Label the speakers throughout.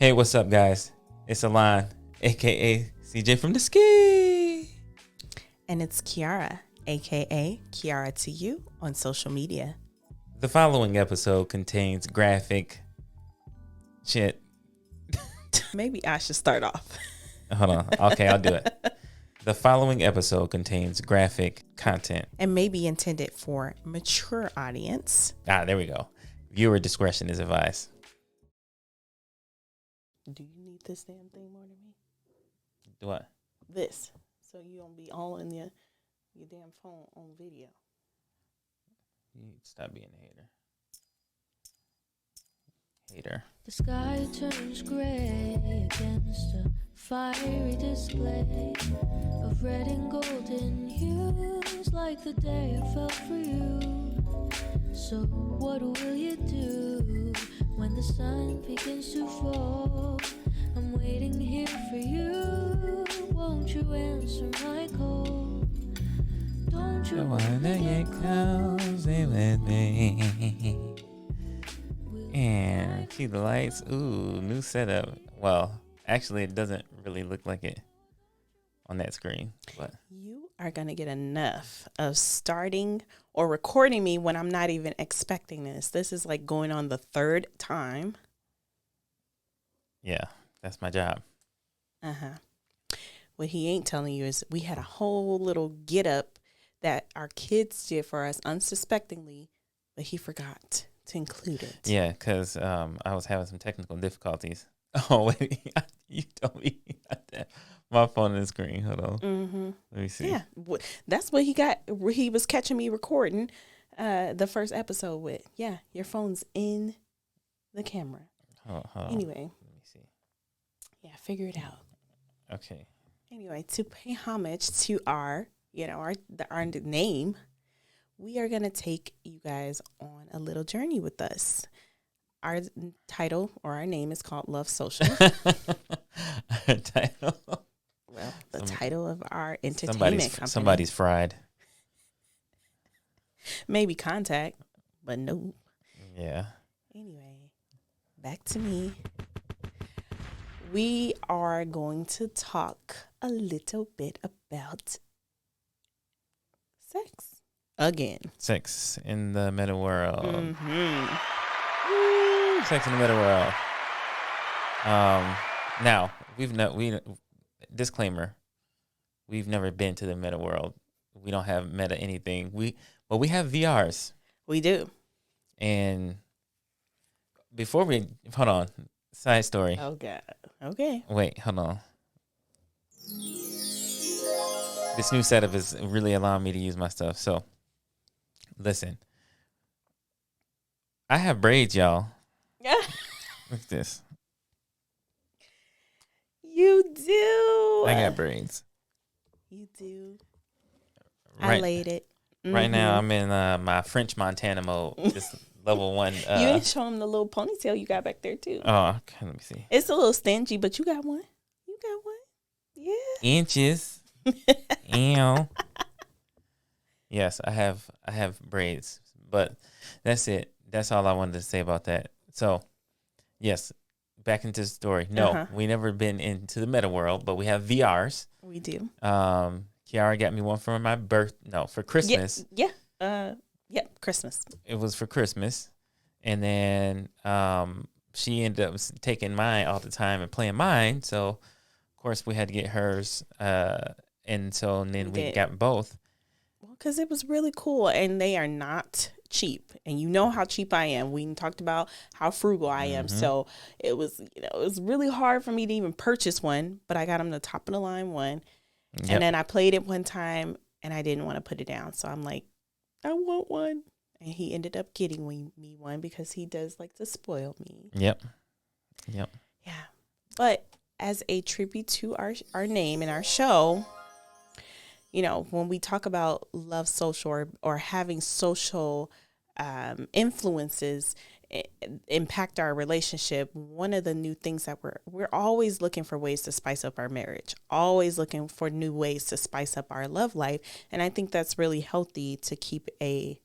Speaker 1: Hey, what's up, guys? It's A'lan, aka CJ from the Ski.
Speaker 2: And it's Kiara, aka Kiara to you on social media.
Speaker 1: The following episode contains graphic shit.
Speaker 2: Maybe I should start off.
Speaker 1: Hold on. Okay, I'll do it. The following episode contains graphic content.
Speaker 2: And may be intended for mature audience.
Speaker 1: There we go. Viewer discretion is advised.
Speaker 2: Do you need this damn thing more than me?
Speaker 1: What?
Speaker 2: This. So you don't be all in your damn phone on video.
Speaker 1: You need to stop being a hater.
Speaker 3: The sky turns gray against a fiery display of red and golden hues, like the day I fell for you. So what will you do when the sun begins to fall? I'm waiting here for you. Won't you answer my call? Don't you
Speaker 1: wanna get cozy with me? And see the lights. Ooh, new setup. Well, actually, it doesn't really look like it on that screen. But
Speaker 2: You are going to get enough of starting or recording me when I'm not even expecting this. This is like going on the third time.
Speaker 1: yeah, that's my job.
Speaker 2: What he ain't telling you is we had a whole little get up that our kids did for us unsuspectingly, but he forgot to include it.
Speaker 1: Yeah, because I was having some technical difficulties. Oh, wait. You told me that. My phone on the screen. Hold on.
Speaker 2: Mm-hmm.
Speaker 1: Let me see.
Speaker 2: Yeah, that's what he got. He was catching me recording the first episode with, yeah, your phone's in the camera.
Speaker 1: Hold on.
Speaker 2: Anyway.
Speaker 1: Let me see.
Speaker 2: Yeah, figure it out.
Speaker 1: Okay.
Speaker 2: Anyway, to pay homage to our name, we are going to take you guys on a little journey with us. Our title or our name is called Love Social.
Speaker 1: Title.
Speaker 2: Well, the title of our entertainment company.
Speaker 1: Somebody's fried.
Speaker 2: Maybe Contact, but no.
Speaker 1: Yeah.
Speaker 2: Anyway, back to me. We are going to talk a little bit about sex again.
Speaker 1: Sex in the meta world.
Speaker 2: Mm-hmm.
Speaker 1: Sex in the meta world. Now disclaimer. We've never been to the meta world. We don't have meta anything. But we have VRs.
Speaker 2: We do.
Speaker 1: And before we hold on, side story.
Speaker 2: Oh God. Okay.
Speaker 1: Wait, hold on. This new setup is really allowing me to use my stuff. So, listen. I have braids, y'all.
Speaker 2: Yeah.
Speaker 1: Look at this.
Speaker 2: You do.
Speaker 1: I got braids.
Speaker 2: You do.
Speaker 1: Right,
Speaker 2: I laid it.
Speaker 1: Right now, I'm in my French Montana mode. Just level one.
Speaker 2: You didn't show him the little ponytail you got back there too.
Speaker 1: Oh, okay, let me see.
Speaker 2: It's a little stingy, but you got one. You got one. Yeah.
Speaker 1: Inches. Ew. Yes, I have braids, but that's it. That's all I wanted to say about that. So, yes, back into the story. No, we never been into the meta world, but we have VRs.
Speaker 2: We do.
Speaker 1: Kiara got me one for for Christmas.
Speaker 2: Yeah. Christmas.
Speaker 1: It was for Christmas. And then she ended up taking mine all the time and playing mine. So, of course, we had to get hers. And then we got both.
Speaker 2: Well, because it was really cool. And they are not cheap. And you know how cheap I am. We talked about how frugal I am. So it was really hard for me to even purchase one. But I got them the top of the line one. Yep. And then I played it one time and I didn't want to put it down. So I'm like, I want one. And he ended up getting me one because he does like to spoil me.
Speaker 1: Yep.
Speaker 2: Yeah. But as a tribute to our name and our show, when we talk about love social or having social influences impact our relationship, one of the new things that we're always looking for ways to spice up our marriage, always looking for new ways to spice up our love life. And I think that's really healthy to keep a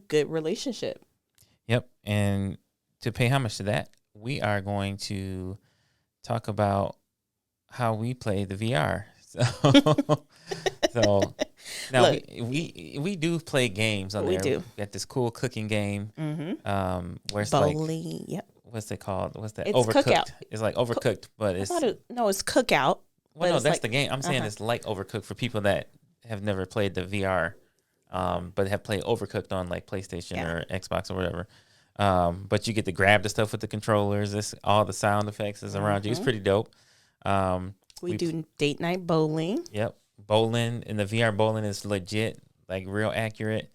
Speaker 2: good relationship.
Speaker 1: Yep. And to pay homage to that, we are going to talk about how we play the VR. So, so now
Speaker 2: Look,
Speaker 1: we do play games on
Speaker 2: we
Speaker 1: there.
Speaker 2: do.
Speaker 1: We got this cool cooking game. Where it's
Speaker 2: bowling.
Speaker 1: like,
Speaker 2: Yep.
Speaker 1: what's it called? What's that?
Speaker 2: It's
Speaker 1: Overcooked.
Speaker 2: Cookout.
Speaker 1: It's like Overcooked, but
Speaker 2: I
Speaker 1: it's
Speaker 2: thought it's Cookout.
Speaker 1: well, no,
Speaker 2: it's
Speaker 1: that's
Speaker 2: like,
Speaker 1: the game. I'm saying it's like Overcooked for people that have never played the VR, but have played Overcooked on like PlayStation or Xbox or whatever. But you get to grab the stuff with the controllers. This all the sound effects is around you. It's pretty dope.
Speaker 2: we do date night bowling.
Speaker 1: Yep, bowling, and the VR bowling is legit, like real accurate,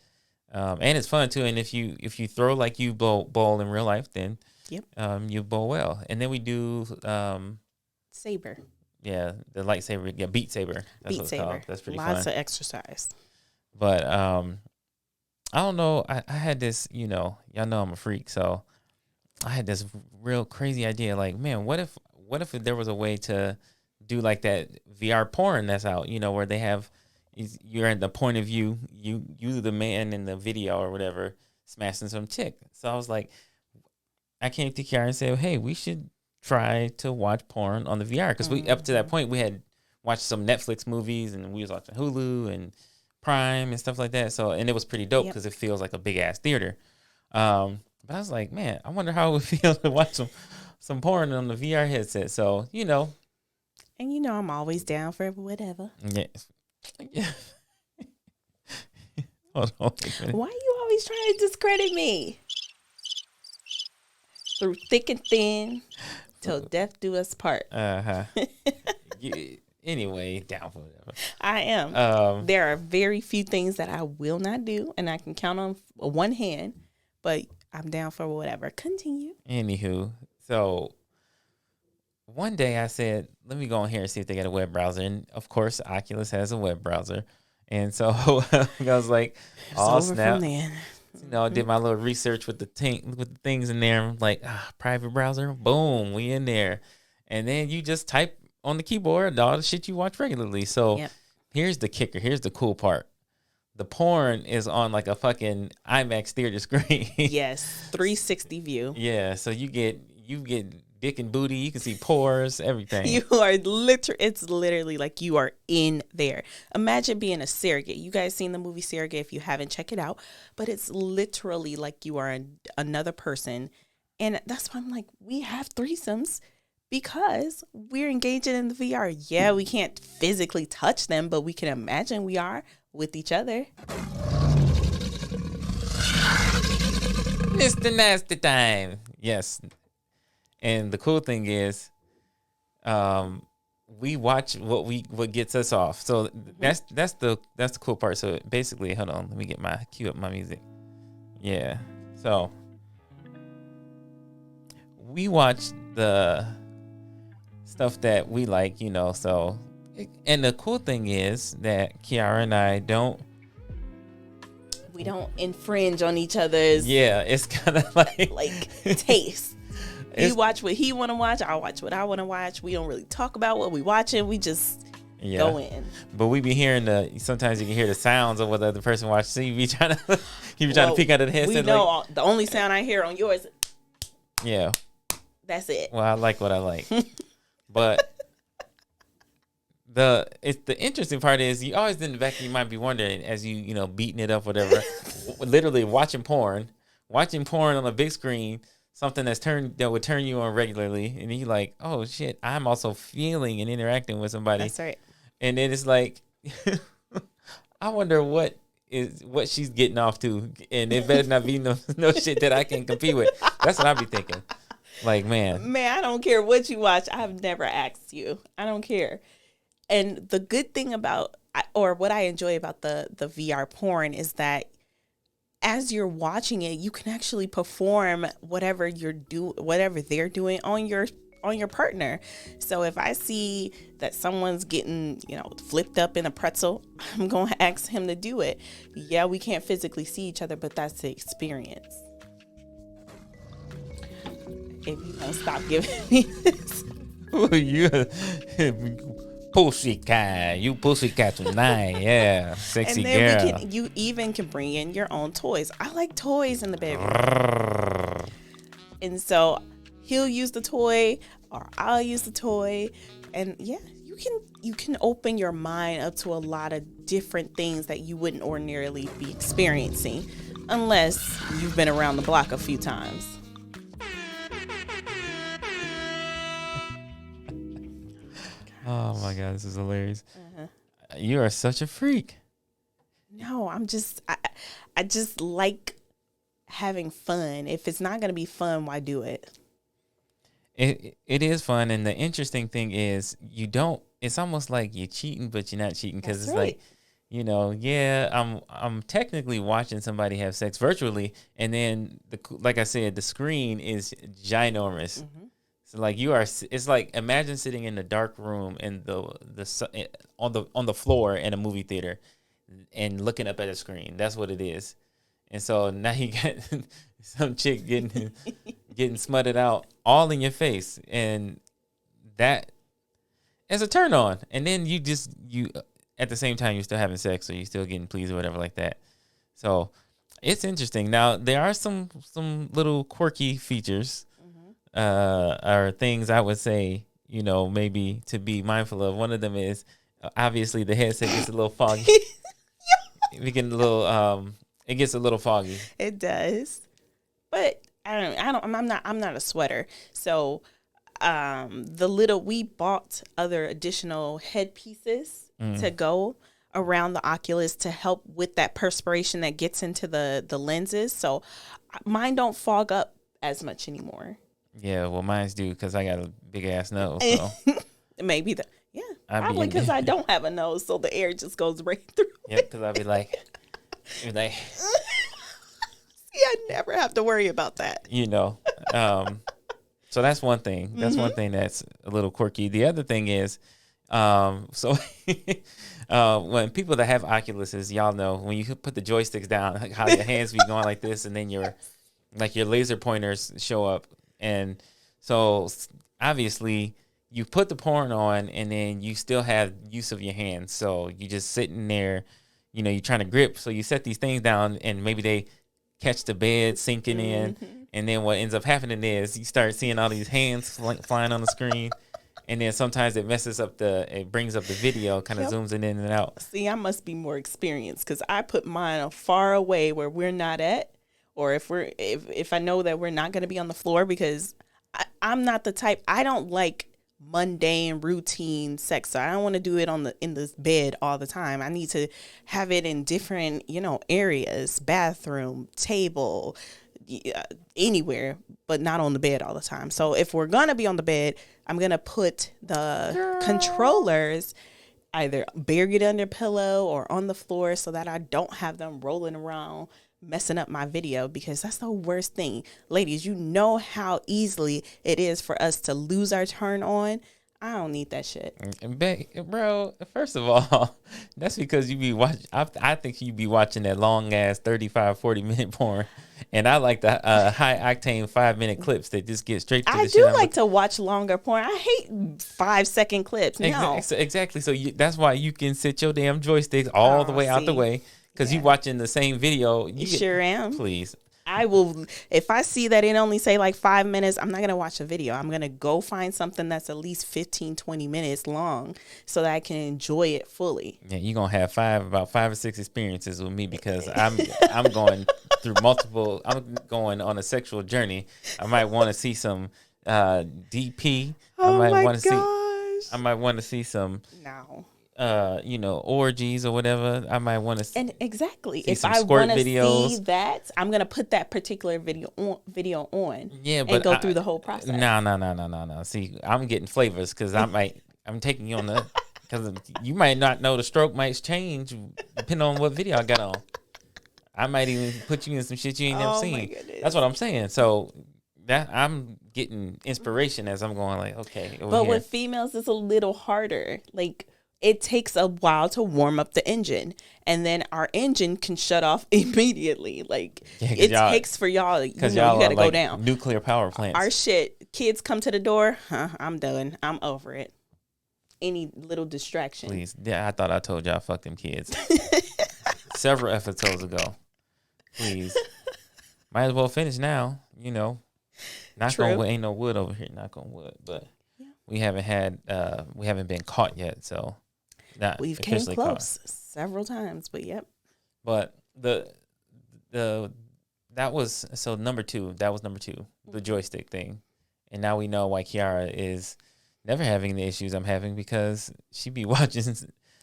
Speaker 1: and it's fun too. And if you throw like you bowl in real life, then you bowl well. And then we do
Speaker 2: Saber.
Speaker 1: yeah, the lightsaber, yeah, Beat Saber. That's what it's called. That's pretty fun.
Speaker 2: Lots of exercise.
Speaker 1: But I don't know. I had this, y'all know I'm a freak, so I had this real crazy idea. Like, man, what if there was a way to do like that VR porn that's out, where they have you're at the point of view, you the man in the video or whatever, smashing some chick. So I was like, I came to Kiara and said, hey, we should try to watch porn on the VR, because we up to that point we had watched some Netflix movies and we was watching Hulu and Prime and stuff like that. So, and it was pretty dope because it feels like a big ass theater. But I was like, man, I wonder how it would feel to watch some porn on the VR headset. So,
Speaker 2: And I'm always down for whatever.
Speaker 1: Yeah. Hold on.
Speaker 2: Why are you always trying to discredit me? Through thick and thin, till death do us part.
Speaker 1: Anyway, down for whatever.
Speaker 2: I am. There are very few things that I will not do, and I can count on one hand, but I'm down for whatever. Continue.
Speaker 1: Anywho, so one day I said, let me go in here and see if they got a web browser. And of course, Oculus has a web browser. And so I was like, oh, snap. I did my little research with the things in there. I'm like, private browser, boom, we in there. And then you just type on the keyboard all the shit you watch regularly. So here's the kicker. Here's the cool part. The porn is on like a fucking IMAX theater screen.
Speaker 2: Yes, 360 view.
Speaker 1: Yeah, so you get dick and booty. You can see pores, everything.
Speaker 2: You are it's literally like you are in there. Imagine being a surrogate. You guys seen the movie Surrogate? If you haven't, check it out. But it's literally like you are another person. And that's why I'm like, we have threesomes because we're engaging in the VR. Yeah, we can't physically touch them, but we can imagine we are with each other.
Speaker 1: Mr. Nasty Time. Yes. And the cool thing is, we watch what gets us off. So that's the cool part. So basically, hold on, let me cue up my music. Yeah. So we watch the stuff that we like, so, and the cool thing is that Kiara and I
Speaker 2: we don't infringe on each other's
Speaker 1: it's kind of like
Speaker 2: taste. You watch what he want to watch, I watch what I want to watch. We don't really talk about what we watching. We just go in.
Speaker 1: But we be hearing sometimes you can hear the sounds of what the other person watches. So you be trying to peek out of the headset.
Speaker 2: We know the only sound I hear on yours.
Speaker 1: Yeah.
Speaker 2: That's it.
Speaker 1: Well, I like what I like. But the interesting part is you always in the back of your mind be wondering as you beating it up, whatever, literally watching porn on a big screen, something that would turn you on regularly, and you like, oh shit, I'm also feeling and interacting with somebody.
Speaker 2: That's right.
Speaker 1: And then it's like, I wonder what she's getting off to, and it better not be no shit that I can compete with. That's what I be thinking. Like, man,
Speaker 2: I don't care what you watch. I've never asked you. I don't care. And the good thing about, or what I enjoy about the VR porn is that as you're watching it, you can actually perform whatever they're doing on your partner. So if I see that someone's getting, flipped up in a pretzel, I'm going to ask him to do it. Yeah, we can't physically see each other, but that's the experience. If you don't stop giving me this.
Speaker 1: You pussycat. You pussycat tonight. Yeah. Sexy
Speaker 2: and then
Speaker 1: girl.
Speaker 2: You even can bring in your own toys. I like toys in the bedroom. And so he'll use the toy. or I'll use the toy. And yeah, you can open your mind up to a lot of different things that you wouldn't ordinarily be experiencing unless you've been around the block a few times.
Speaker 1: Oh my God, this is hilarious. You are such a freak.
Speaker 2: No, I just like having fun. If it's not going to be fun, why do it?
Speaker 1: It is fun, and the interesting thing is you don't. It's almost like you're cheating, but you're not cheating because
Speaker 2: That's
Speaker 1: it's
Speaker 2: right.
Speaker 1: like, yeah, I'm technically watching somebody have sex virtually, and then like I said, the screen is ginormous. So like it's like imagine sitting in the dark room in on the floor in a movie theater, and looking up at a screen. That's what it is. And so now you got some chick getting smutted out all in your face, and that is a turn on. And then you at the same time you're still having sex, or you're still getting pleased or whatever like that. So it's interesting. Now there are some little quirky features, or things I would say maybe to be mindful of. One of them is obviously the headset gets a little foggy. We get a little it gets a little foggy.
Speaker 2: It does. But I'm not a sweater. So we bought other additional headpieces to go around the Oculus to help with that perspiration that gets into the lenses. So mine don't fog up as much anymore.
Speaker 1: Yeah, well, mine's do because I got a big ass nose. So
Speaker 2: Maybe probably because I don't have a nose, so the air just goes right through.
Speaker 1: Yeah, because I'd be like.
Speaker 2: See, I never have to worry about that.
Speaker 1: So that's one thing. That's one thing that's a little quirky. The other thing is, when people that have Oculuses, y'all know when you put the joysticks down, like how your hands be going like this, and then your laser pointers show up, and so obviously you put the porn on, and then you still have use of your hands. So you just sitting there. You're trying to grip, so you set these things down, and maybe they catch the bed sinking in, and then what ends up happening is you start seeing all these hands flying on the screen, and then sometimes it messes up it brings up the video, kind of zooms it in and out.
Speaker 2: See, I must be more experienced because I put mine far away where we're not at, or if I know that we're not going to be on the floor, because I'm not the type. I don't like mundane routine sex, so I don't want to do it in this bed all the time. I need to have it in different areas, bathroom, table, anywhere, but not on the bed all the time. So if we're gonna be on the bed, I'm gonna put the controllers either buried under pillow or on the floor so that I don't have them rolling around messing up my video, because that's the worst thing. Ladies, you know how easily it is for us to lose our turn on. I don't need that shit.
Speaker 1: Bro, first of all, that's because you be watching. I think you be watching that long ass 35, 40-minute porn, and I like the high octane 5-minute clips that just get straight to the shit.
Speaker 2: I do like to watch longer porn. I hate 5-second clips. No.
Speaker 1: Exactly. So that's why you can sit your damn joysticks all the way out the way. Because you watching the same video. You
Speaker 2: sure am.
Speaker 1: Please.
Speaker 2: I will, if I see that it only say like 5 minutes, I'm not going to watch a video. I'm going to go find something that's at least 15, 20 minutes long so that I can enjoy it fully.
Speaker 1: Yeah, you're going to have about 5 or 6 experiences with me, because I'm going through multiple, I'm going on a sexual journey. I might want to see some DP.
Speaker 2: Oh my gosh.
Speaker 1: I might want to see some.
Speaker 2: No.
Speaker 1: Orgies or whatever. I might want to.
Speaker 2: And exactly,
Speaker 1: if
Speaker 2: I want to see that, I'm gonna put that particular video on.
Speaker 1: Yeah, but
Speaker 2: and go through the whole process.
Speaker 1: No. See, I'm getting flavors because I'm taking you on the, because you might not know, the stroke might change depending on what video I got on. I might even put you in some shit you ain't never seen. That's what I'm saying. So that I'm getting inspiration as I'm going, like, okay.
Speaker 2: But with females, it's a little harder. Like, it takes a while to warm up the engine, and then our engine can shut off immediately. Like, it takes for y'all, you gotta go down.
Speaker 1: Nuclear power plants.
Speaker 2: Our shit, kids come to the door, I'm done. I'm over it. Any little distraction.
Speaker 1: Please. Yeah, I thought I told y'all fuck them kids several episodes ago. Please. Might as well finish now, Knock on wood. Ain't no wood over here, knock on wood. But we haven't been caught yet. So not
Speaker 2: We've came
Speaker 1: officially
Speaker 2: close
Speaker 1: caught.
Speaker 2: several times, but yep.
Speaker 1: But that was so number two. That was number two, the joystick thing, and now we know why Kiara is never having the issues I'm having because she be watching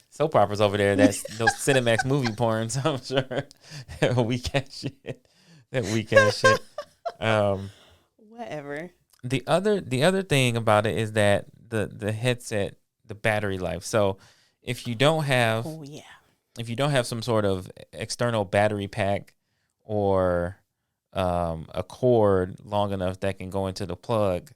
Speaker 1: soap operas over there. That's those Cinemax movie porns. I'm sure that weak ass shit. That weak ass shit.
Speaker 2: Whatever.
Speaker 1: The other thing about it is that the headset, the battery life. So if you don't have
Speaker 2: Oh yeah.
Speaker 1: if you don't have some sort of external battery pack or a cord long enough that can go into the plug,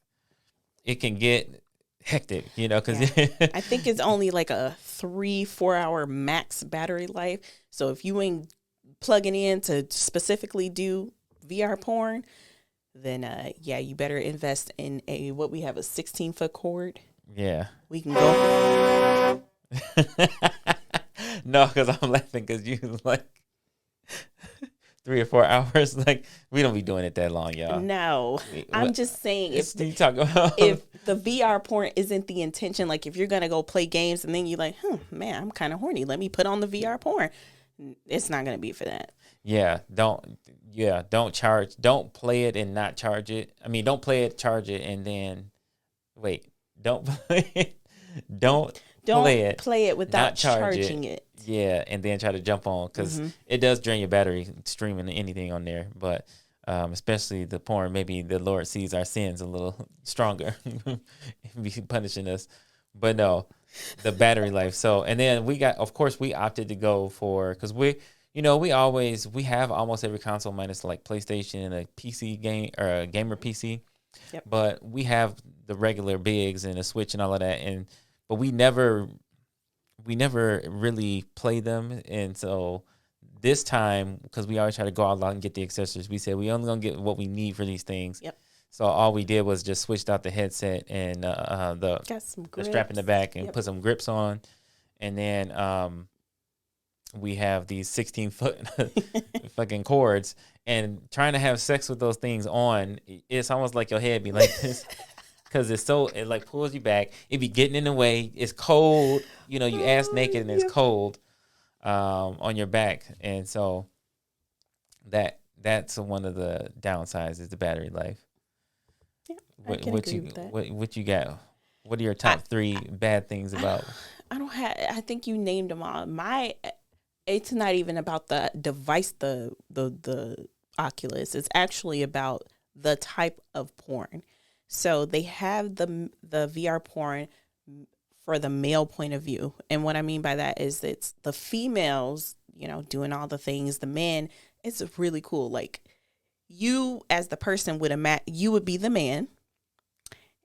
Speaker 1: it can get hectic, because
Speaker 2: I think it's only like a 3-4 hour max battery life. So if you ain't plugging in to specifically do VR porn, then you better invest in what we have, a 16-foot cord.
Speaker 1: yeah.
Speaker 2: We can go.
Speaker 1: No, because I'm laughing because you like 3 or 4 hours. Like we don't be doing it that long, y'all.
Speaker 2: No, I'm just saying
Speaker 1: you talk about
Speaker 2: if the VR porn isn't the intention, like if you're gonna go play games and then you're like, man, I'm kind of horny. Let me put on the VR porn. It's not gonna be for that.
Speaker 1: Don't charge. Don't play it and not charge it. I mean, don't play it, charge it, and then wait. Don't play it. Don't
Speaker 2: play it without charging it.
Speaker 1: Yeah, and then try to jump on because it does drain your battery streaming anything on there. But especially the porn, maybe the Lord sees our sins a little stronger, be punishing us. But no, the battery life. So and then we opted to go for because we have almost every console minus like PlayStation and a PC game or a gamer PC.
Speaker 2: Yep.
Speaker 1: But we have the regular bigs and a Switch and all of that, but we never really play them. And so this time, because we always try to go out and get the accessories, we said we only gonna get what we need for these things.
Speaker 2: Yep.
Speaker 1: So all we did was just switched out the headset and the strap in the back and put some grips on, and then we have these 16-foot fucking cords. And trying to have sex with those things on, it's almost like your head be like this. Because it like pulls you back. It be getting in the way. It's cold. You ass naked and it's cold on your back. And so that's one of the downsides is the battery life.
Speaker 2: Yeah, I can agree with that.
Speaker 1: What you got? What are your top three bad things about?
Speaker 2: I think you named them all. It's not even about the device, the Oculus. It's actually about the type of porn. So they have the VR porn for the male point of view. And what I mean by that is it's the females, doing all the things. The men, it's really cool. Like you as the person you would be the man.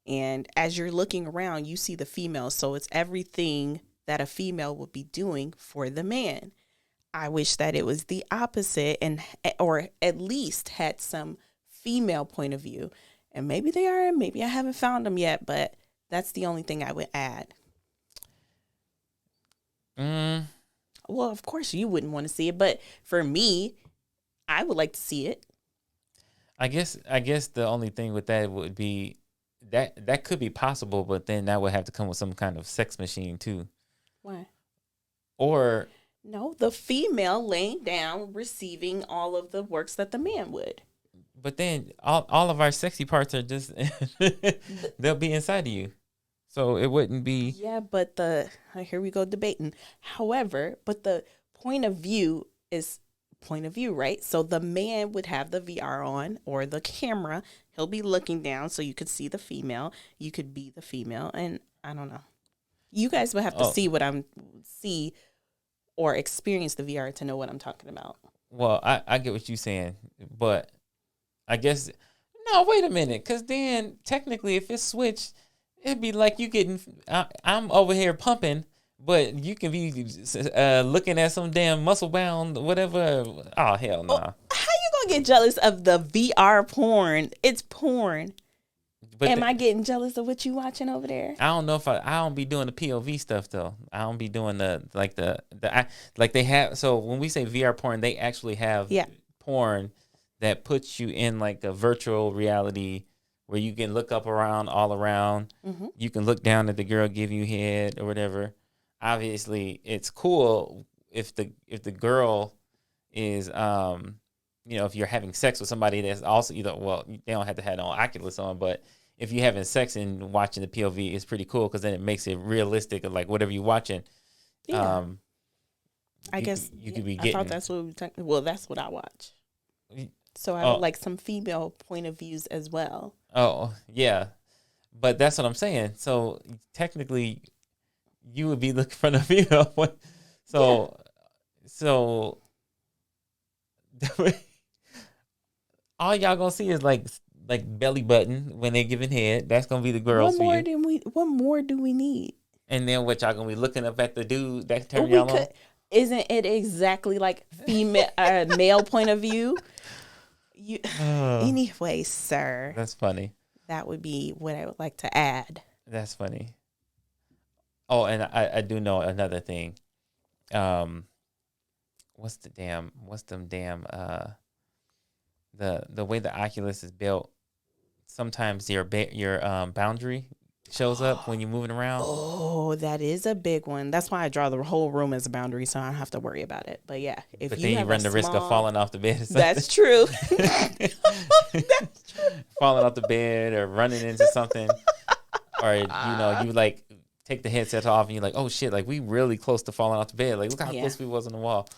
Speaker 2: And as you're looking around, you see the female. So it's everything that a female would be doing for the man. I wish that it was the opposite or at least had some female point of view. And maybe they are, maybe I haven't found them yet, but that's the only thing I would add. Well, of course you wouldn't want to see it, but for me, I would like to see it.
Speaker 1: I guess the only thing with that would be that could be possible, but then that would have to come with some kind of sex machine too.
Speaker 2: Why?
Speaker 1: Or
Speaker 2: no, the female laying down, receiving all of the works that the man would.
Speaker 1: But then all of our sexy parts are just they'll be inside of you, so it wouldn't be.
Speaker 2: Yeah, but here we go debating. However, but the point of view is point of view, right? So the man would have the VR on or the camera. He'll be looking down so you could see the female. You could be the female, and I don't know. You guys would have to see or experience the VR to know what I'm talking about.
Speaker 1: Well, I get what you're saying, but I guess no. Wait a minute, because then technically, if it's switched, it'd be like you getting. I'm over here pumping, but you can be looking at some damn muscle bound whatever. Oh hell no! Nah.
Speaker 2: How you gonna get jealous of the VR porn? It's porn. But am I getting jealous of what you watching over there?
Speaker 1: I don't know if I don't be doing the POV stuff though. I don't be doing the like they have. So when we say VR porn, they actually have porn that puts you in like a virtual reality where you can look up around all around.
Speaker 2: Mm-hmm.
Speaker 1: You can look down at the girl give you head or whatever. Obviously, it's cool if the girl is if you're having sex with somebody that's also they don't have to have no Oculus on, but if you're having sex and watching the POV, it's pretty cool because then it makes it realistic of like whatever you're watching.
Speaker 2: Yeah. I guess
Speaker 1: you could be getting.
Speaker 2: I thought that's what we talking. Well, that's what I watch. So I would like some female point of views as well.
Speaker 1: Oh yeah, but that's what I'm saying. So technically, you would be looking for the female one. So all y'all gonna see is like belly button when they giving head. That's gonna be the girls.
Speaker 2: What more do we need?
Speaker 1: And then what y'all gonna be looking up at the dude that turn y'all on?
Speaker 2: Isn't it exactly like female male point of view? Anyway, sir.
Speaker 1: That's funny.
Speaker 2: That would be what I would like to add.
Speaker 1: That's funny. Oh, and I do know another thing. What's them damn the way the Oculus is built, sometimes your boundary shows up when you're moving around.
Speaker 2: Oh, that is a big one. That's why I draw the whole room as a boundary, so I don't have to worry about it. But yeah,
Speaker 1: but then you run the risk of falling off the bed.
Speaker 2: That's true.
Speaker 1: That's true. Falling off the bed or running into something, or you like take the headset off and you're like, oh shit, like we really close to falling off the bed. Like look how close we was on the wall.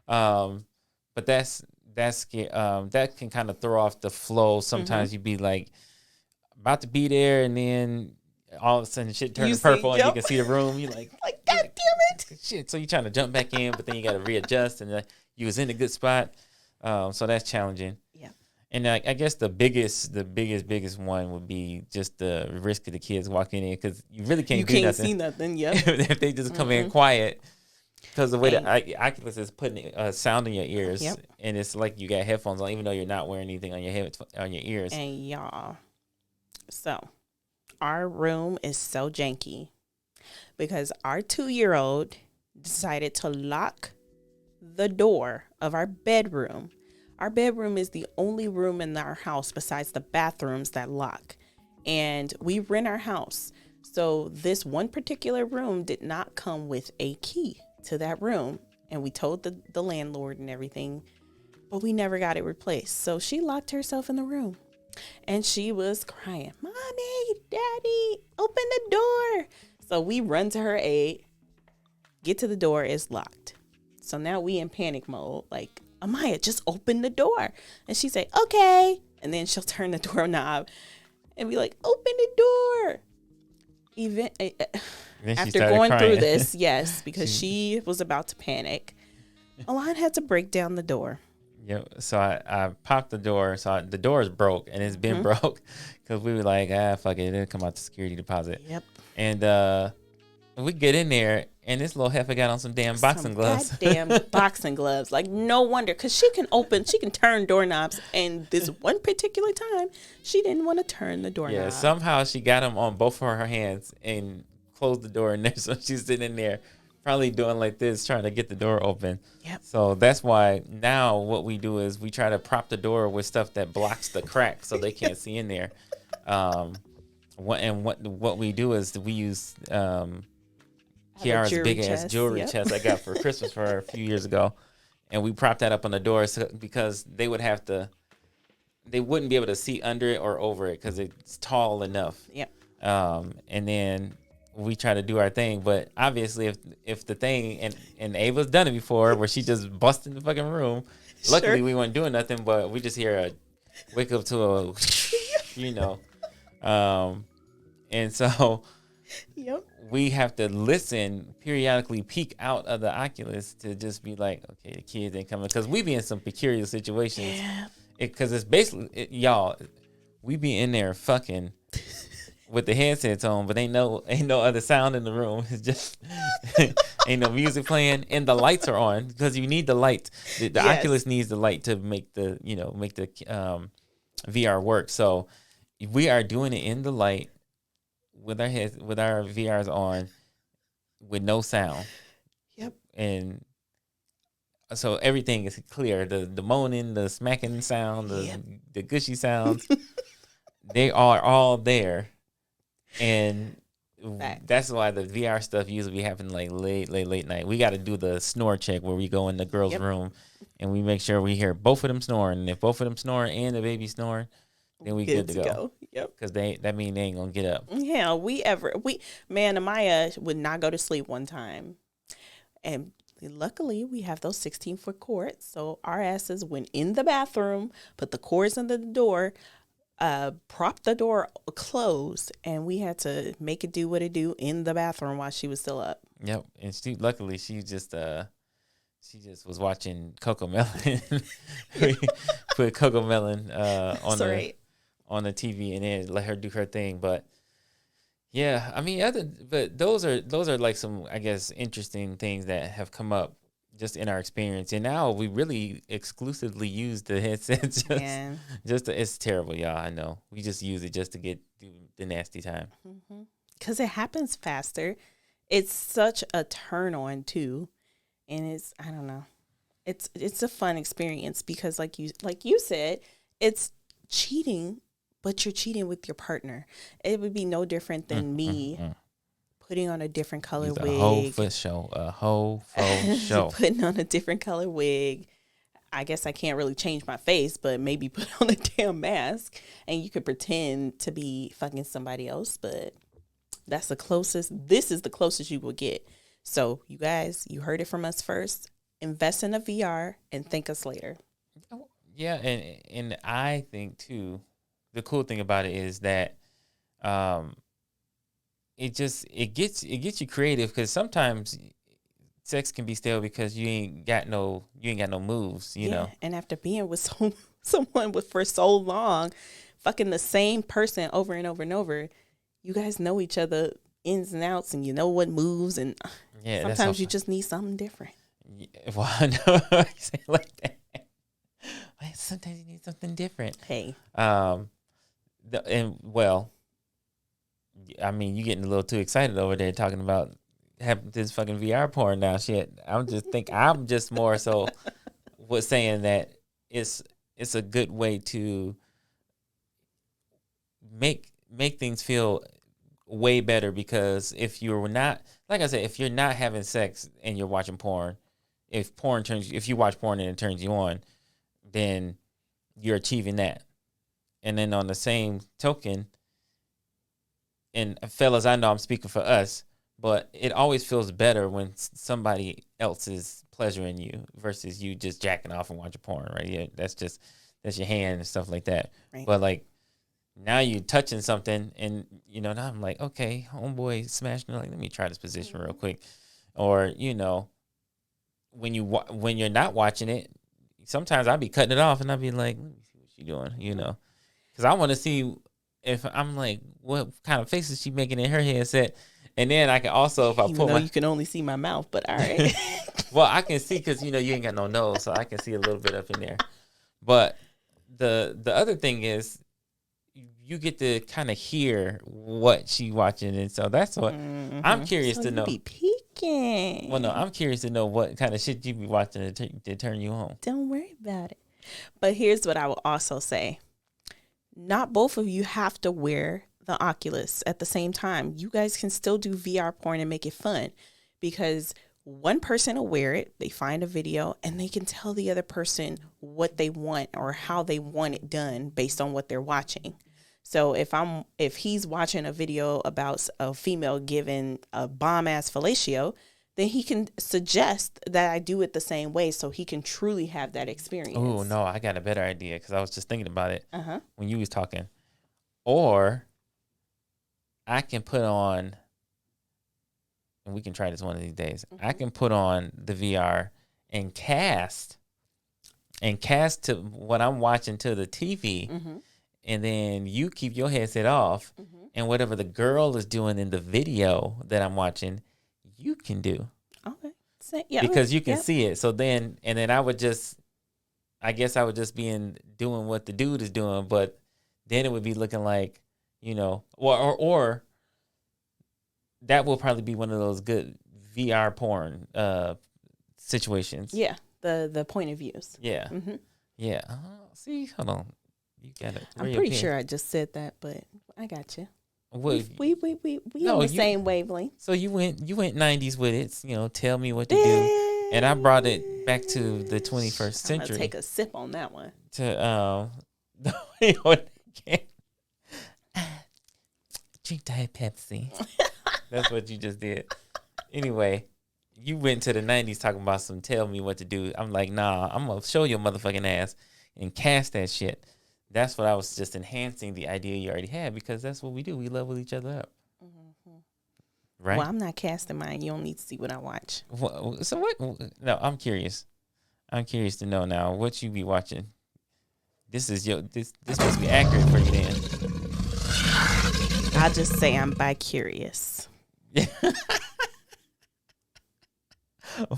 Speaker 1: But that can kind of throw off the flow. Sometimes you be like about to be there, and then all of a sudden shit turns purple, and you can see the room. You're like
Speaker 2: God damn it,
Speaker 1: shit. So you're trying to jump back in, but then you got to readjust, and you was in a good spot. So that's challenging. Yeah. And I guess the biggest one would be just the risk of the kids walking in, because you really can't do nothing.
Speaker 2: See nothing. Yeah.
Speaker 1: If they just come in quiet. Because the way the Oculus is putting sound in your ears, and it's like you got headphones on, even though you're not wearing anything on your ears.
Speaker 2: And y'all, so our room is so janky because our 2-year-old decided to lock the door of our bedroom. Our bedroom is the only room in our house besides the bathrooms that lock, and we rent our house. So this one particular room did not come with a key to that room, and we told the landlord and everything, but we never got it replaced. So she locked herself in the room, and she was crying, "Mommy, Daddy, open the door." So we run to her aid, get to the door, it's locked. So now we in panic mode, like, Amaya, just open the door. And she say, okay. And then she'll turn the doorknob and be like, open the door. After going through this, yes, because she was about to panic, A'lan had to break down the door.
Speaker 1: Yeah, so I popped the door. So the door is broke, and it's been broke because we were like, fuck it, it'll come out the security deposit.
Speaker 2: Yep.
Speaker 1: And we get in there, and this little heifer got on some damn boxing gloves.
Speaker 2: Goddamn boxing gloves. Like, no wonder, because she can turn doorknobs, and this one particular time, she didn't want to turn the doorknob.
Speaker 1: Yeah, somehow she got them on both of her hands and closed the door in there. So she's sitting in there probably doing like this, trying to get the door open.
Speaker 2: Yep.
Speaker 1: So that's why now what we do is we try to prop the door with stuff that blocks the crack so they can't see in there. What we do is we use Kiara's big ass jewelry chest I got for Christmas for her a few years ago, and we propped that up on the door because they wouldn't be able to see under it or over it because it's tall enough.
Speaker 2: Yep.
Speaker 1: And then we try to do our thing, but obviously if the thing and Ava's done it before where she just busted in the fucking room. Luckily we weren't doing nothing, but we just hear wake up to a and so we have to listen, periodically peek out of the Oculus to just be like, okay, the kids ain't coming, because we be in some peculiar situations. Because it's basically y'all, we be in there fucking with the headsets on, but ain't no other sound in the room. It's just ain't no music playing, and the lights are on because you need the light. The Oculus needs the light to make the VR work. So we are doing it in the light with our VRs on, with no sound.
Speaker 2: Yep. And
Speaker 1: so everything is clear. The moaning, the smacking sound, the gushy sounds. they are all there, and
Speaker 2: Facts.
Speaker 1: that's why the VR stuff usually be happening like late night. We got to do the snore check where we go in the girls'
Speaker 2: Yep.
Speaker 1: room and we make sure we hear both of them snoring. And if both of them snoring and the baby snoring, then we good to go.
Speaker 2: Yep.
Speaker 1: Because that mean they ain't gonna get up.
Speaker 2: Yeah, man, Amaya would not go to sleep one time, and luckily we have those 16-foot cords, so our asses went in the bathroom, put the cords under the door, propped the door closed, and we had to make it do what it do in the bathroom while she was still up.
Speaker 1: Yep. And luckily she just was watching Coco Melon. We put Coco Melon on the TV and then let her do her thing. But yeah, I mean, but those are like some, I guess, interesting things that have come up just in our experience. And now we really exclusively use the headset. It's terrible, y'all. I know. We just use it just to get through the nasty time.
Speaker 2: Because it happens faster. It's such a turn on too. And I don't know. It's a fun experience because like you said, it's cheating, but you're cheating with your partner. It would be no different than me putting on a different color wig.
Speaker 1: A whole faux show.
Speaker 2: Putting on a different color wig. I guess I can't really change my face, but maybe put on a damn mask and you could pretend to be fucking somebody else. But that's the closest. This is the closest you will get. So you guys, you heard it from us first. Invest in a VR and thank us later.
Speaker 1: Yeah, and I think too, the cool thing about it is that it gets you creative, because sometimes sex can be stale because you ain't got no moves, you know.
Speaker 2: And after being with someone for so long, fucking the same person over and over and over, you guys know each other ins and outs, and you know what moves, and sometimes you just need something different.
Speaker 1: Yeah, well, I know you say it like that. Sometimes you need something different.
Speaker 2: Hey.
Speaker 1: I mean, you getting a little too excited over there talking about having this fucking VR porn now. Shit, I'm just more so was saying that it's a good way to make things feel way better, because if you're not, like I said, if you're not having sex and you're watching porn, if you watch porn and it turns you on, then you're achieving that. And then on the same token, and fellas, I know I'm speaking for us, but it always feels better when somebody else is pleasuring you versus you just jacking off and watching porn, right? Yeah, that's your hand and stuff like that. Right. But like, now you're touching something, and now I'm like, okay, homeboy smashing, like, let me try this position real quick. Or when you're not watching it, sometimes I'll be cutting it off and I'll be like, let me see what she's doing, because I want to see if I'm like, what kind of faces she making in her headset. And then I can also, if I pull
Speaker 2: you can only see my mouth, but all right.
Speaker 1: Well, I can see, because you ain't got no nose, so I can see a little bit up in there. But the other thing is, you get to kind of hear what she watching, and so that's what I'm curious to know.
Speaker 2: Be peeking.
Speaker 1: Well, no, I'm curious to know what kind of shit you be watching to turn you on.
Speaker 2: Don't worry about it. But here's what I will also say: not both of you have to wear the Oculus at the same time. You guys can still do VR porn and make it fun, because one person will wear it, they find a video, and they can tell the other person what they want or how they want it done based on what they're watching. So if he's watching a video about a female giving a bomb ass fellatio, then he can suggest that I do it the same way, so he can truly have that experience.
Speaker 1: Oh no, I got a better idea, because I was just thinking about it when you was talking. Or I can put on, and we can try this one of these days. I can put on the VR and cast to what I'm watching to the TV. And then you keep your headset off, and whatever the girl is doing in the video that I'm watching, you can do.
Speaker 2: Okay.
Speaker 1: Because you can see it. So then, and then I would just be doing what the dude is doing, but then it would be looking like, or that will probably be one of those good VR porn situations.
Speaker 2: Yeah. The point of views.
Speaker 1: Yeah. Yeah. See, hold on. You got it.
Speaker 2: I'm pretty sure I just said that, but I got you.
Speaker 1: Well,
Speaker 2: We
Speaker 1: no,
Speaker 2: on the same wavelength.
Speaker 1: So you went 90s with it. You know, tell me what to do, and I brought it back to the 21st century.
Speaker 2: I'm gonna take a sip on that one.
Speaker 1: To drink Diet Pepsi. That's what you just did. Anyway, you went to the 90s talking about some tell me what to do. I'm like, nah, I'm gonna show your motherfucking ass and cast that shit. That's what I was just enhancing the idea you already had, because that's what we do. We level each other up. Mm-hmm. Right?
Speaker 2: Well, I'm not casting mine. You don't need to see what I watch.
Speaker 1: So what? No, I'm curious. I'm curious to know now what you be watching. This must be accurate for you then.
Speaker 2: I'll just say I'm bi-curious.
Speaker 1: Yeah.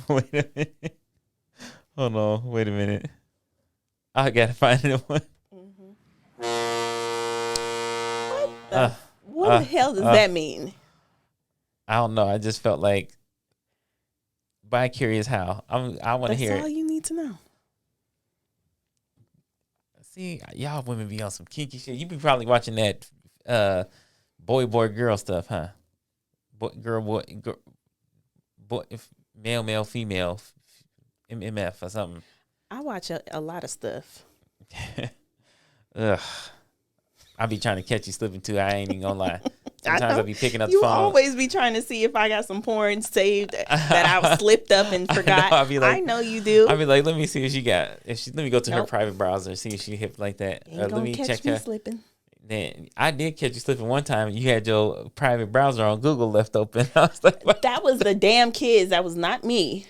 Speaker 1: Wait a minute. Hold on. Wait a minute. I gotta find it one.
Speaker 2: What the hell does that mean?
Speaker 1: I don't know. I just felt like bi-curious how. I want to hear it.
Speaker 2: That's all you need to know.
Speaker 1: See, y'all women be on some kinky shit. You be probably watching that boy, girl stuff, huh? Boy, male, female, MMF or something.
Speaker 2: I watch a lot of stuff.
Speaker 1: Ugh. I be trying to catch you slipping too. I ain't even gonna lie. Sometimes I be picking up the
Speaker 2: You
Speaker 1: phone.
Speaker 2: always be trying to see if I got some porn saved that I slipped up and forgot. I know you do.
Speaker 1: I be like, let me see what she got. Let me go to her private browser and see if she hip like that.
Speaker 2: Ain't
Speaker 1: Let me
Speaker 2: catch
Speaker 1: check
Speaker 2: me
Speaker 1: her.
Speaker 2: Slipping.
Speaker 1: Then I did catch you slipping one time. You had your private browser on Google left open. I was like, what?
Speaker 2: That was the damn kids. That was not me.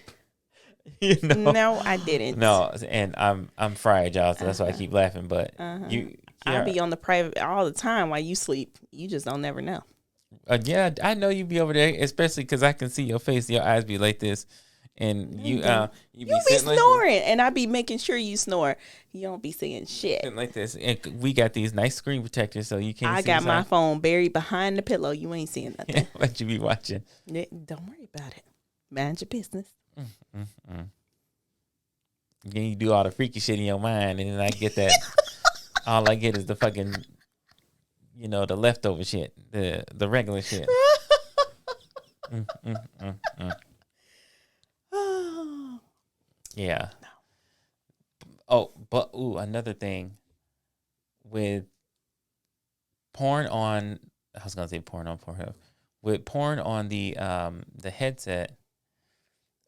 Speaker 1: You know?
Speaker 2: No, I didn't.
Speaker 1: No, and I'm fried, y'all. So that's why I keep laughing. But
Speaker 2: I'll be on the private all the time while you sleep. You just don't never know.
Speaker 1: Yeah, I know you be over there, especially because I can see your face. Your eyes be like this, and you be
Speaker 2: snoring, like, and I be making sure you snore. You don't be saying shit.
Speaker 1: Sitting like this, and we got these nice screen protectors, so you can't.
Speaker 2: I got my phone buried behind the pillow. You ain't seeing nothing.
Speaker 1: What you be watching?
Speaker 2: Don't worry about it. Mind your business.
Speaker 1: Then you do all the freaky shit in your mind, and then I get that. All I get is the fucking, the leftover shit, the regular shit. Yeah. Oh, but another thing with porn on, I was gonna say porn on Pornhub. With porn on the headset,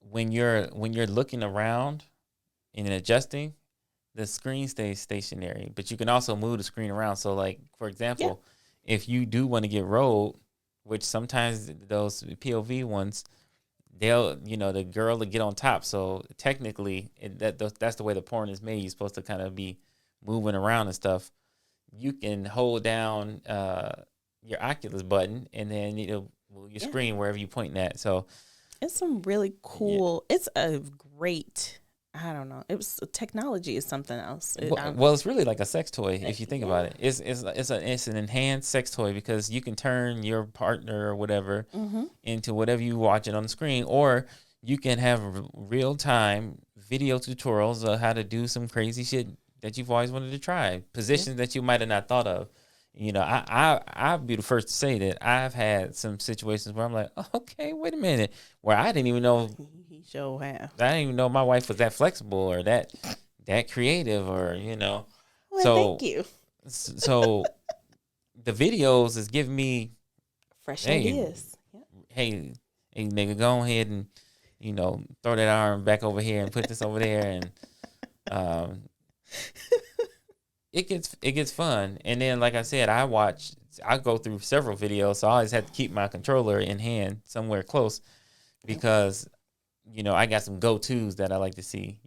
Speaker 1: when you're looking around and adjusting, the screen stays stationary, but you can also move the screen around. So, like, for example, if you do want to get rolled, which sometimes those POV ones, they'll, the girl will get on top. So technically, that's the way the porn is made. You're supposed to kind of be moving around and stuff. You can hold down your Oculus button, and then it'll move your screen wherever you're pointing at. So
Speaker 2: it's some really cool. It's a great. I don't know. Technology is something else.
Speaker 1: Well, it's really like a sex toy if you think about it. It's an enhanced sex toy, because you can turn your partner or whatever into whatever you watch it on the screen, or you can have real time video tutorials of how to do some crazy shit that you've always wanted to try, positions that you might have not thought of. I'll be the first to say that I've had some situations where I'm like, okay, wait a minute, where I didn't even know.
Speaker 2: He sure have.
Speaker 1: I didn't even know my wife was that flexible or that creative, or
Speaker 2: Well,
Speaker 1: so
Speaker 2: thank you.
Speaker 1: So the videos is giving me
Speaker 2: fresh ideas.
Speaker 1: Hey, nigga, go ahead and throw that arm back over here and put this over there, and it gets fun. And then, like I said, I go through several videos, so I always have to keep my controller in hand somewhere close, because I got some go-tos that I like to see.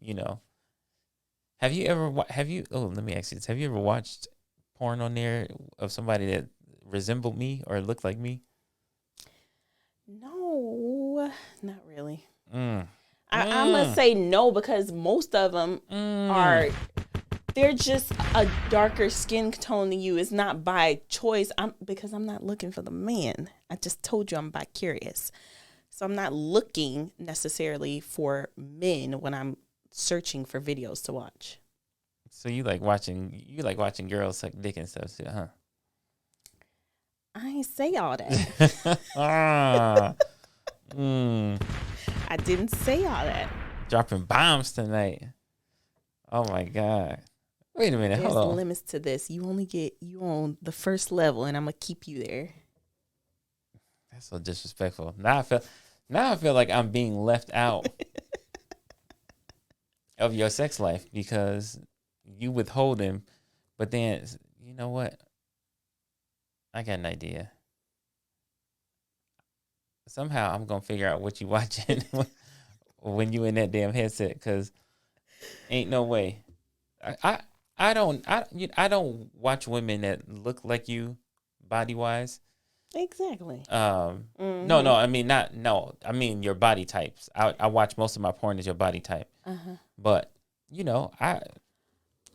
Speaker 1: Have you ever let me ask you this: have you ever watched porn on there of somebody that resembled me or looked like me?
Speaker 2: No, not really. I must say no, because most of them they're just a darker skin tone than you. It's not by choice. Because I'm not looking for the man. I just told you I'm bi-curious. So I'm not looking necessarily for men when I'm searching for videos to watch.
Speaker 1: So you like watching girls suck dick and stuff too, huh?
Speaker 2: I ain't say all that.
Speaker 1: Ah, mm,
Speaker 2: I didn't say all that.
Speaker 1: dropping bombs tonight. Oh my god! Wait a minute,
Speaker 2: There's
Speaker 1: hold on.
Speaker 2: limits to this. You on the first level, and I'm gonna keep you there.
Speaker 1: That's so disrespectful. Now I feel like I'm being left out of your sex life because you withhold him. But then, you know what? I got an idea. Somehow I'm gonna figure out what you watching when you in that damn headset, because ain't no way. I don't watch women that look like you body wise.
Speaker 2: Exactly.
Speaker 1: No, I mean not no. I mean your body types. I watch most of my porn as your body type. But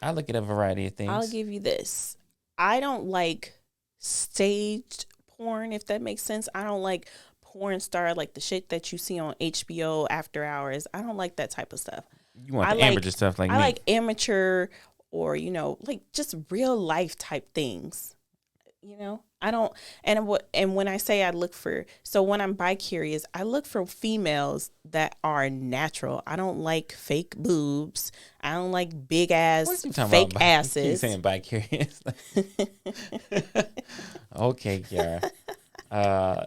Speaker 1: I look at a variety of things.
Speaker 2: I'll give you this. I don't like staged porn, if that makes sense. I don't like porn star, like the shit that you see on HBO after hours. I don't like that type of stuff.
Speaker 1: You want the amateur stuff like me.
Speaker 2: I like amateur or, like just real life type things. I don't, and when I say I look for, so when I'm bi-curious, I look for females that are natural. I don't like fake boobs. I don't like big ass fake asses.
Speaker 1: You saying bi-curious? Okay, Kiara.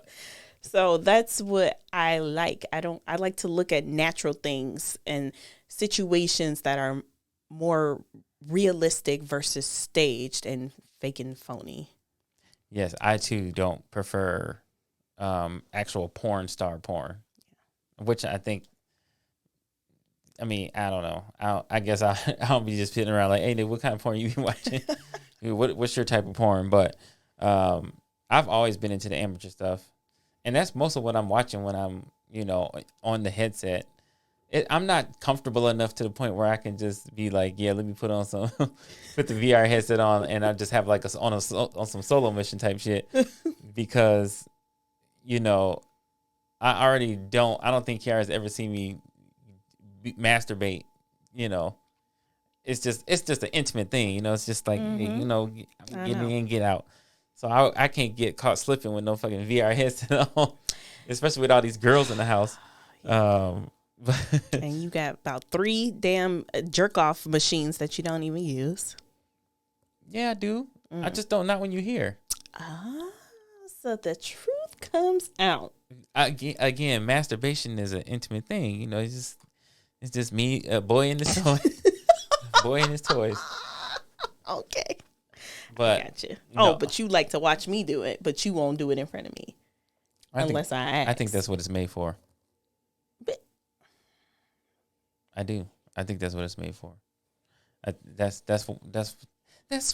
Speaker 2: So that's what I like. I like to look at natural things and situations that are more realistic versus staged and fake and phony.
Speaker 1: Yes, I too don't prefer actual porn star porn, which I think. I mean, I don't know. I guess I'll be just sitting around like, hey, dude, what kind of porn you be watching? What's your type of porn? But I've always been into the amateur stuff, and that's most of what I'm watching when I'm on the headset. I'm not comfortable enough to the point where I can just be like, yeah, let me put on put the VR headset on, and I just have like on some solo mission type shit, because, I already don't. I don't think Kiara's ever seen me masturbate. It's just an intimate thing. It's just like get in, get out. So I can't get caught slipping with no fucking VR headset on, especially with all these girls in the house.
Speaker 2: And you got about 3 damn jerk off machines that you don't even use.
Speaker 1: Yeah, I do. I just don't. Not when you're here.
Speaker 2: So the truth comes out.
Speaker 1: Again, masturbation is an intimate thing. It's just me, a boy in his toys, boy in his toys.
Speaker 2: Okay,
Speaker 1: but
Speaker 2: I got you. No. Oh, but you like to watch me do it, but you won't do it in front of me unless I ask.
Speaker 1: I think that's what it's made for. I do. I think that's what it's made for. That's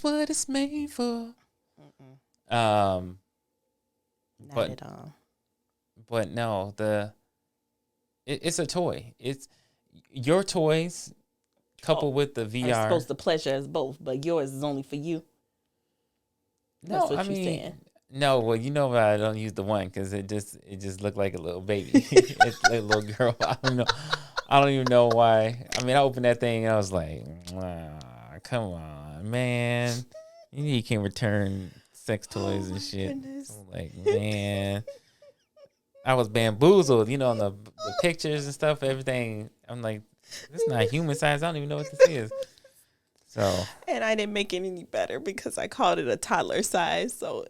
Speaker 1: what it's made for.
Speaker 2: Not at all.
Speaker 1: But no, it's a toy. It's your toys coupled with the VR.
Speaker 2: I'm supposed to pleasure as both, but yours is only for you. That's what you're saying.
Speaker 1: No, well, I don't use the one because it just looked like a little baby. It's like a little girl. I don't even know why. I mean, I opened that thing and I was like, come on, man. You can return sex toys and shit. I'm like, man. I was bamboozled, on the pictures and stuff, everything. I'm like, this is not human size. I don't even know what this is. So.
Speaker 2: And I didn't make it any better because I called it a toddler size. So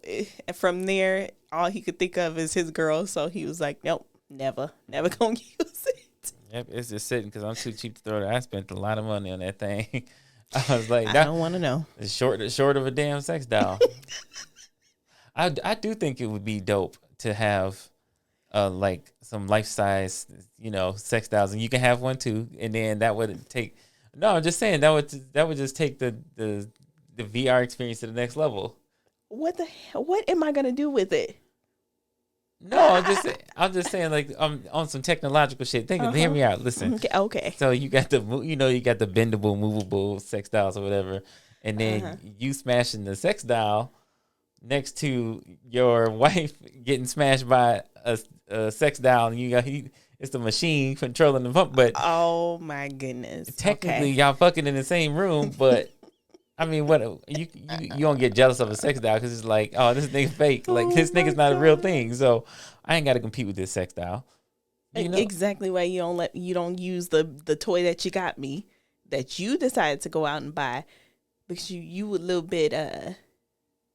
Speaker 2: from there, all he could think of is his girl. So he was like, nope, never gonna use it.
Speaker 1: Yep, it's just sitting because I'm too cheap to throw it. I spent a lot of money on that thing. I was like,
Speaker 2: I don't want to know.
Speaker 1: It's short of a damn sex doll. I do think it would be dope to have like some life size, sex dolls, and you can have one too. And then that would take. No, I'm just saying that would just take the VR experience to the next level.
Speaker 2: What the hell? What am I gonna do with it?
Speaker 1: No, I'm just saying, like, on some technological shit. Hear me out. Listen.
Speaker 2: Okay.
Speaker 1: So you got the bendable, movable sex dolls or whatever, and then you smashing the sex doll next to your wife getting smashed by a sex doll, and it's the machine controlling the pump. But
Speaker 2: oh my goodness,
Speaker 1: technically y'all fucking in the same room, but I mean, what you don't get jealous of a sex doll because it's like, oh, this nigga fake. Like this nigga's not a real thing. So I ain't got to compete with this sex doll. You know?
Speaker 2: Exactly why you don't use the toy that you got me, that you decided to go out and buy, because you a little bit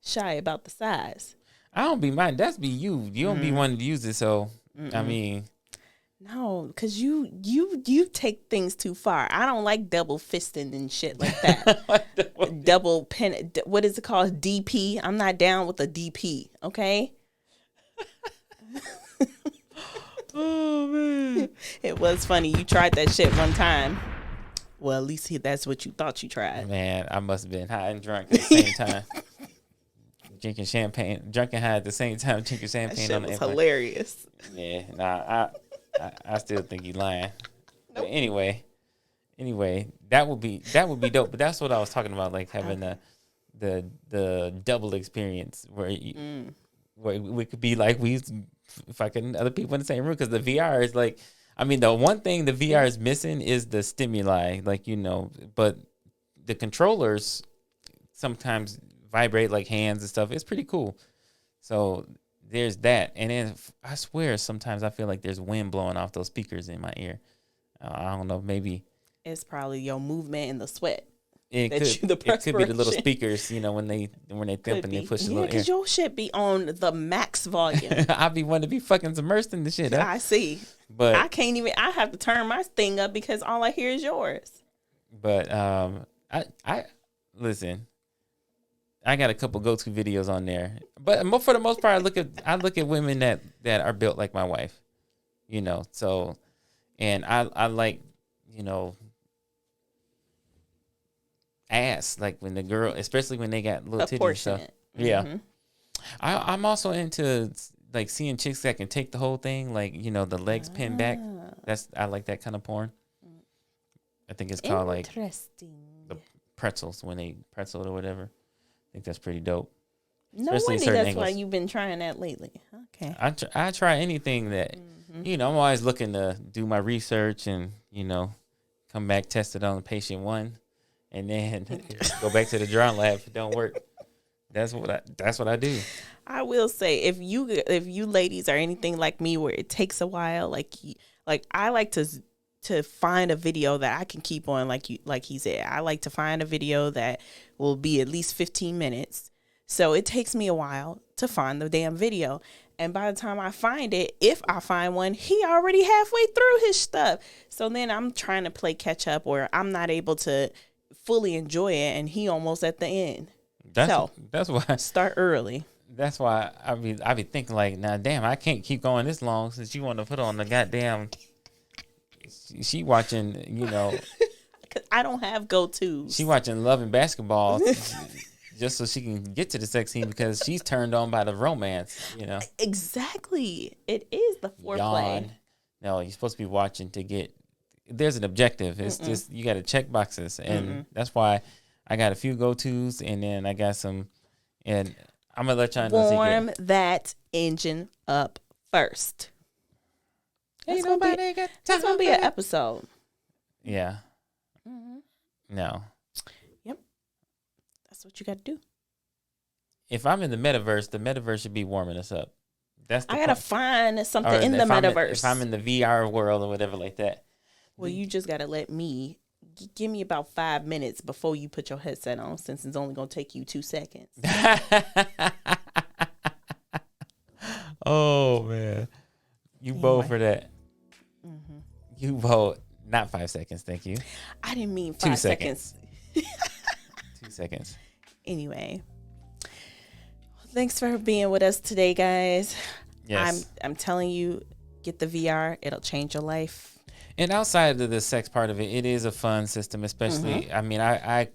Speaker 2: shy about the size.
Speaker 1: I don't be mine. That's be you. You don't be wanting to use it. So I mean,
Speaker 2: no, because you take things too far. I don't like double fisting and shit like that. Double pen. What is it called? DP. I'm not down with a DP. Okay.
Speaker 1: oh man,
Speaker 2: it was funny. You tried that shit one time. Well, at least that's what you thought you tried.
Speaker 1: Man, I must have been high and drunk at the same time. Drinking champagne, drunk and high at the same time, drinking champagne
Speaker 2: that shit
Speaker 1: on the
Speaker 2: was
Speaker 1: airplane.
Speaker 2: hilarious.
Speaker 1: Yeah, nah, I still think you lying. Nope. But anyway, that would be dope. But that's what I was talking about, like having the double experience where where we could be like we fucking other people in the same room, because the VR is like, I mean, the one thing the VR is missing is the stimuli, like, you know, but the controllers sometimes vibrate like hands and stuff. It's pretty cool. So there's that. And then I swear sometimes I feel like there's wind blowing off those speakers in my ear. I don't know, maybe
Speaker 2: it's probably your movement and the sweat.
Speaker 1: It could be the little speakers, you know, when they thump and they push the little air.
Speaker 2: Because your shit be on the max volume.
Speaker 1: I be wanting to be fucking immersed in the shit. Huh?
Speaker 2: I see. But I can't even, I have to turn my thing up because all I hear is yours.
Speaker 1: But I listen, I got a couple go-to videos on there. But for the most part, I look at women that are built like my wife. You know, so, and I like, you know, ass, like when the girl, especially when they got little titties and stuff. Yeah. Mm-hmm. I'm also into like seeing chicks that can take the whole thing, like, you know, the legs pinned back. I like that kind of porn. I think it's called like the pretzels, when they pretzel it or whatever. I think that's pretty dope.
Speaker 2: No wonder that's angles. Why you've been trying that lately. Okay.
Speaker 1: I try anything that, you know, I'm always looking to do my research and, you know, come back, test it on patient one, and then go back to the drawing lab if it don't work. That's what I do.
Speaker 2: I will say, if you ladies are anything like me, where it takes a while, like I like to find a video that I can keep on, like he said. I like to find a video that will be at least 15 minutes. So it takes me a while to find the damn video. And by the time I find it, if I find one, he already halfway through his stuff. So then I'm trying to play catch up, or I'm not able to fully enjoy it, and he almost at the end.
Speaker 1: That's why
Speaker 2: start early.
Speaker 1: That's why I be thinking like, now damn, I can't keep going this long since you want to put on the goddamn. She watching, you know.
Speaker 2: Cause I don't have go-tos.
Speaker 1: She watching Love and Basketball just so she can get to the sex scene, because she's turned on by the romance, you know.
Speaker 2: Exactly. It is the foreplay.
Speaker 1: Yawn. No, you're supposed to be watching to get. There's an objective. It's just you got to check boxes, and that's why I got a few go-tos, and then I got some, and I'm gonna let y'all know.
Speaker 2: Warm that engine up first. That's gonna be an episode.
Speaker 1: Yeah.
Speaker 2: Mm-hmm.
Speaker 1: No.
Speaker 2: Yep. That's what you got to do.
Speaker 1: If I'm in the metaverse should be warming us up. I
Speaker 2: gotta find something in the metaverse.
Speaker 1: If I'm in the VR world or whatever like that.
Speaker 2: Well, you just gotta let me. Give me about 5 minutes before you put your headset on, since it's only gonna take you 2 seconds.
Speaker 1: Oh man, you bold for that. Mm-hmm. You bold. Not 5 seconds, thank you.
Speaker 2: I didn't mean 5 seconds.
Speaker 1: 2 seconds.
Speaker 2: Anyway, thanks for being with us today, guys.
Speaker 1: Yes.
Speaker 2: I'm telling you, get the VR. It'll change your life.
Speaker 1: And outside of the sex part of it, it is a fun system, especially, I mean, I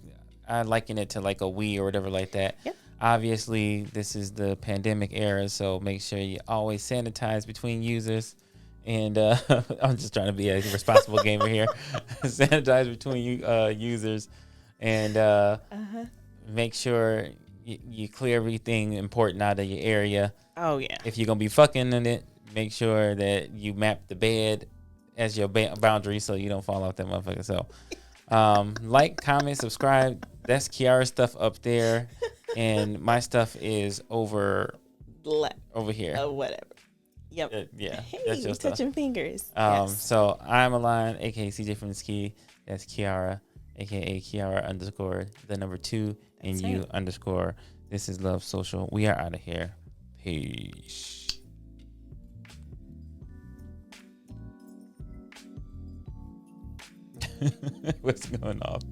Speaker 1: liken it to like a Wii or whatever like that.
Speaker 2: Yep.
Speaker 1: Obviously, this is the pandemic era, so make sure you always sanitize between users. And I'm just trying to be a responsible gamer here. Sanitize between users, and make sure you clear everything important out of your area.
Speaker 2: Oh, yeah.
Speaker 1: If you're going to be fucking in it, make sure that you map the bed as your boundary so you don't fall off that motherfucker. So like, comment, subscribe, that's Kiara's stuff up there, and my stuff is over here.
Speaker 2: Oh, whatever. Yep.
Speaker 1: Yeah.
Speaker 2: Hey,
Speaker 1: that's your
Speaker 2: we're
Speaker 1: stuff.
Speaker 2: touching fingers. Yes.
Speaker 1: So I'm A'lan, aka CJ from the Ski. That's Kiara, aka Kiara _ the number 2 and
Speaker 2: That's
Speaker 1: you
Speaker 2: right.
Speaker 1: _ This is Love Social. We are out of here. Peace. What's going off?